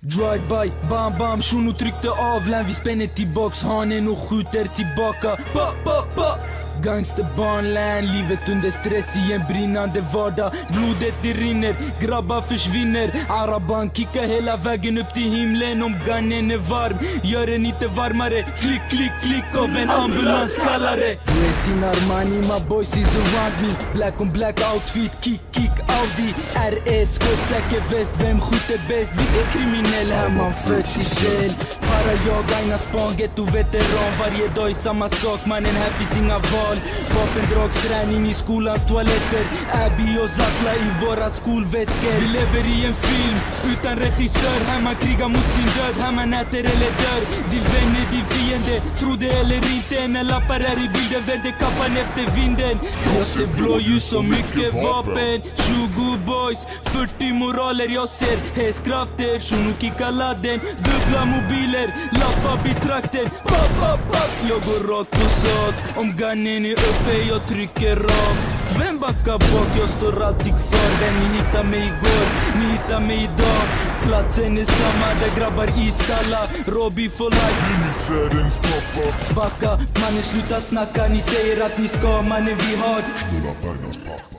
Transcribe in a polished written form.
Drive-by, bam bam, shuno tryckte av län. Vi spänner till boxhanen och skjuter tillbaka. Ba, ba, ba. Gangsterbarnlän, livet under stress i en brinnande vardag. Blodet det rinner, grabbar försvinner. Araban kickar hela vägen upp till himlen. Om gunnen är varm, gör den inte varmare. Klick, klick, klick av en ambulanskallare. Dressed in Armani, my boys is around me. Black on black outfit, kick, kick, Audi. RS, skottsäker väst, vem skjuter bäst? Vilken kriminell här man föds i käll. Para jag, aina span, ghetto veteran. Varje dag är samma sak, mannen här finns inga val. Vapendragsträning i skolans toaletter. Abby och Zakla i våra skolväskor. Vi lever i en film utan regissör. Här man krigar mot sin död, här man äter eller dör. Din vän är din fiende, tro det eller inte. När lappar är i bilden vänder kappan efter vinden. Jag ser blåljus och mycket vapen. 20 boys, 40 moraler. Jag ser hästkrafter, shuno kickar ladden. Dubbla mobiler, lappar i trakten. Pop, pop, pop. Jag går rakt på sak. Om gunnen är uppe, jag trycker rakt. Vem backar bak, jag står alltid kvar. Vem ni hittar mig igår, ni hittar mig idag. Platsen är samma, där grabbar iskalla. Robbie for life. Miniserens pappa. Backa, mannen sluta snacka. Ni säger att ni ska, mannen vi har. Knulla Bergans pappa.